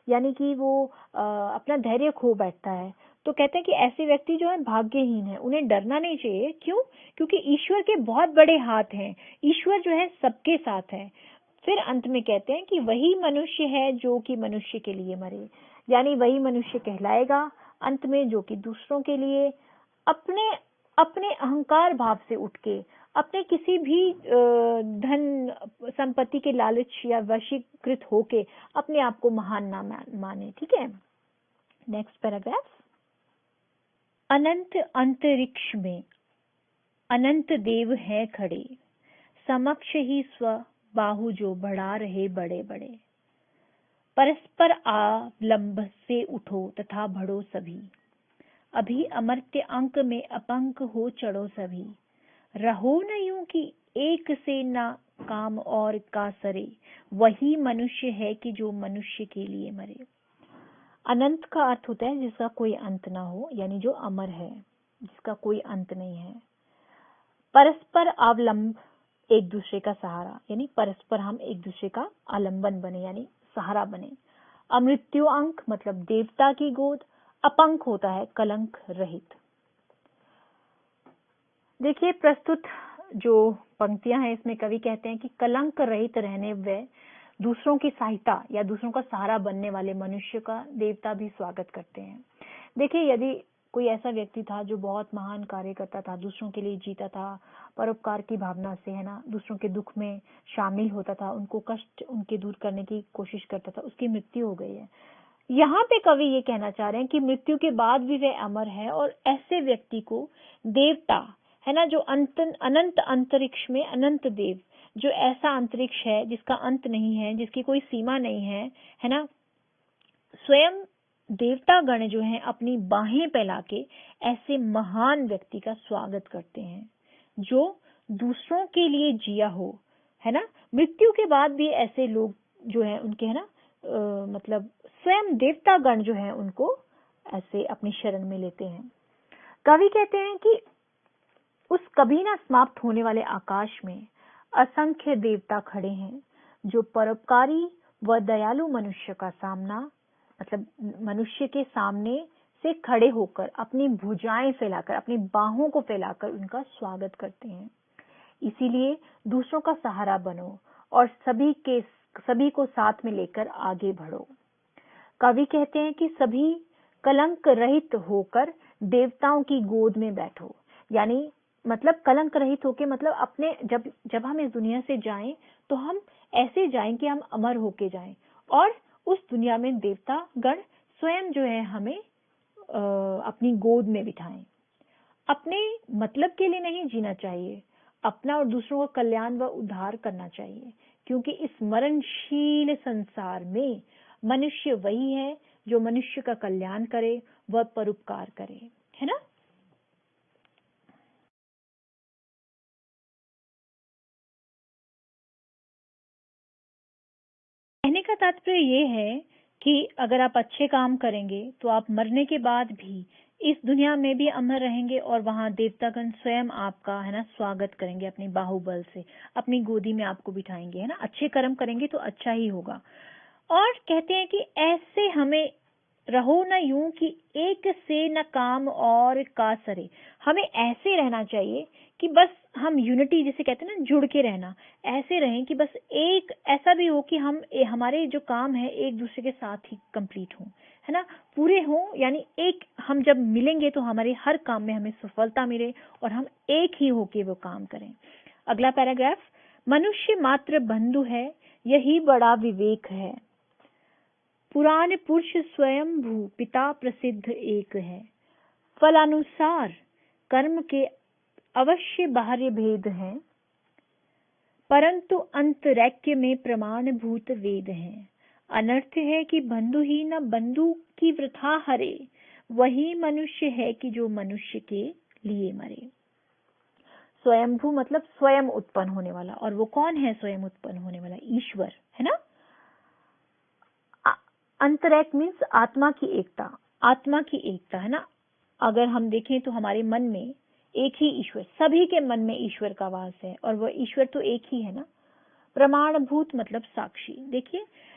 यानी कि वो अपना धैर्य खो बैठता है। तो कहते हैं कि ऐसे व्यक्ति जो है भाग्यहीन है, उन्हें डरना नहीं चाहिए। क्यों? क्योंकि ईश्वर के बहुत बड़े हाथ हैं, ईश्वर जो है सबके साथ है। फिर अंत में कहते हैं कि वही मनुष्य है जो कि मनुष्य के लिए मरे, यानी वही मनुष्य कहलाएगा अंत में जो कि दूसरों के लिए अपने अपने अहंकार भाव से उठ के, अपने किसी भी धन संपत्ति के लालच या वशीकृत होके अपने आप को महान ना माने। ठीक है, नेक्स्ट पैराग्राफ। अनंत अंतरिक्ष में अनंत देव है खड़े, समक्ष ही स्व बाहु जो बढ़ा रहे बड़े बड़े। परस्पर आलंब से उठो तथा बढ़ो सभी, अभी अमर्त्य अंक में अपंक हो चढ़ो सभी। रहो न यूं कि एक से ना काम और का सरे, वही मनुष्य है कि जो मनुष्य के लिए मरे। अनंत का अर्थ होता है जिसका कोई अंत ना हो, यानी जो अमर है, जिसका कोई अंत नहीं है। परस्पर अवलंब, एक दूसरे का सहारा, यानी परस्पर हम एक दूसरे का आलंबन बने, यानी सहारा बने। अमृत्यु अंक मतलब देवता की गोद, अपंक होता है कलंक रहित। देखिए प्रस्तुत जो पंक्तियां हैं इसमें कवि कहते हैं कि कलंक रहित रहने व दूसरों की सहायता या दूसरों का सहारा बनने वाले मनुष्य का देवता भी स्वागत करते हैं। देखिए यदि कोई ऐसा व्यक्ति था जो बहुत महान कार्य करता था, दूसरों के लिए जीता था, परोपकार की भावना से, है ना, दूसरों के दुख में शामिल होता था, उनको कष्ट उनके दूर करने की कोशिश करता था, उसकी मृत्यु हो गई है। यहाँ पे कवि ये कहना चाह रहे हैं कि मृत्यु के बाद भी वह अमर है और ऐसे व्यक्ति को देवता, है ना, जो अनंत अंतरिक्ष में अनंत देव, जो ऐसा अंतरिक्ष है जिसका अंत नहीं है, जिसकी कोई सीमा नहीं है ना, स्वयं देवता गण जो हैं अपनी बाहें फैला के ऐसे महान व्यक्ति का स्वागत करते हैं जो दूसरों के लिए जिया हो, है ना। मृत्यु के बाद भी ऐसे लोग जो हैं उनके, है ना, मतलब स्वयं देवता गण जो हैं उनको ऐसे अपनी शरण में लेते हैं। कवि कहते हैं कि उस कभी ना समाप्त होने वाले आकाश में असंख्य देवता खड़े हैं जो परोपकारी व दयालु मनुष्य का सामना, मतलब मनुष्य के सामने से खड़े होकर अपनी भुजाएं फैलाकर, अपनी बाहों को फैलाकर उनका स्वागत करते हैं। इसीलिए दूसरों का सहारा बनो और सभी को साथ में लेकर आगे बढ़ो। कवि कहते हैं कि सभी कलंक रहित होकर देवताओं की गोद में बैठो, यानी मतलब कलंक रहित होके मतलब अपने जब हम इस दुनिया से जाएं तो हम ऐसे जाएं कि हम अमर होके जाएं और उस दुनिया में देवता गण स्वयं जो है हमें अपनी गोद में बिठाएं। अपने मतलब के लिए नहीं जीना चाहिए, अपना और दूसरों का कल्याण व उद्धार करना चाहिए, क्योंकि इस मरणशील संसार में मनुष्य वही है जो मनुष्य का कल्याण करे व परोपकार करे, है ना। कहने का तात्पर्य ये है कि अगर आप अच्छे काम करेंगे तो आप मरने के बाद भी इस दुनिया में भी अमर रहेंगे और वहां देवतागण स्वयं आपका, है ना, स्वागत करेंगे अपनी बाहुबल से, अपनी गोदी में आपको बिठाएंगे, है ना। अच्छे कर्म करेंगे तो अच्छा ही होगा। और कहते हैं कि ऐसे हमें रहो न यूं कि एक से न काम और का सरे, हमें ऐसे रहना चाहिए कि बस हम यूनिटी जिसे कहते हैं ना, जुड़ के रहना, ऐसे रहें कि बस एक ऐसा भी हो कि हम हमारे जो काम है एक दूसरे के साथ ही कंप्लीट हों, है ना, पूरे हों, यानी एक हम जब मिलेंगे तो हमारे हर काम में हमें सफलता मिले और हम एक ही होके वो काम करें। अगला पैराग्राफ, मनुष्य मात्र बंधु है यही बड़ा विवेक है, पुराण पुरुष स्वयं भू पिता प्रसिद्ध एक है, फलानुसार कर्म के अवश्य बाह्य भेद हैं, परंतु अंतरैक्य में प्रमाण भूत वेद हैं। अनर्थ है कि बंधु ही न बंधु की वृथा हरे, वही मनुष्य है कि जो मनुष्य के लिए मरे। स्वयंभू मतलब स्वयं उत्पन्न होने वाला, और वो कौन है स्वयं उत्पन्न होने वाला? ईश्वर, है ना। अंतरैक मीन्स आत्मा की एकता, आत्मा की एकता, है ना। अगर हम देखें तो हमारे मन में एक ही ईश्वर, सभी के मन में ईश्वर का वास है और वह ईश्वर तो एक ही है ना। प्रमाणभूत मतलब साक्षी। देखिए